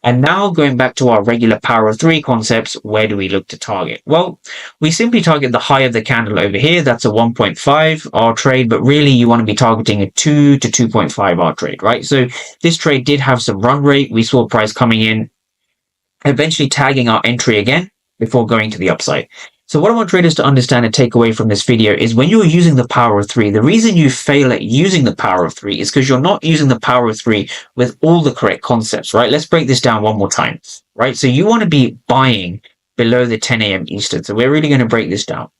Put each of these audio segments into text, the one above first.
And now going back to our regular power of three concepts, where do we look to target? Well, we simply target the high of the candle over here. That's a 1.5 R trade, but really you want to be targeting a 2 to 2.5 R trade, right? So this trade did have some run rate. We saw price coming in, eventually tagging our entry again before going to the upside. So what I want traders to understand and take away from this video is when you're using the power of three, the reason you fail at using the power of three is because you're not using the power of three with all the correct concepts, right? Let's break this down one more time, right? So you want to be buying below the 10 a.m. Eastern. So we're really going to break this down.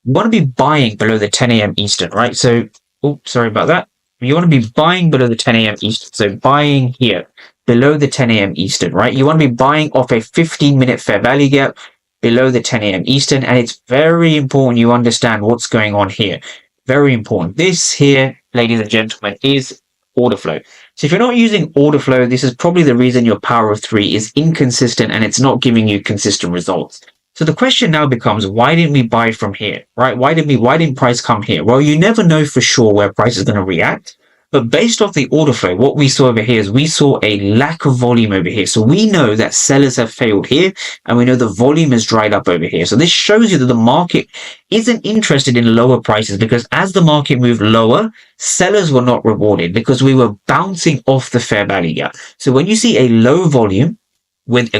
You want to be buying below the 10 a.m. Eastern, right? So, oh, sorry about that. You want to be buying below the 10 a.m. Eastern. So buying here below the 10 a.m. Eastern, right? You want to be buying off a 15-minute fair value gap below the 10 a.m. Eastern. And it's very important you understand what's going on here. Very important. This here, ladies and gentlemen, is order flow. So if you're not using order flow, this is probably the reason your power of three is inconsistent and it's not giving you consistent results. So the question now becomes, why didn't we buy from here, right? Why didn't price come here? Well, you never know for sure where price is going to react. But based off the order flow, what we saw over here is we saw a lack of volume over here. So we know that sellers have failed here and we know the volume has dried up over here. So this shows you that the market isn't interested in lower prices because as the market moved lower, sellers were not rewarded because we were bouncing off the fair value gap. So when you see a low volume with a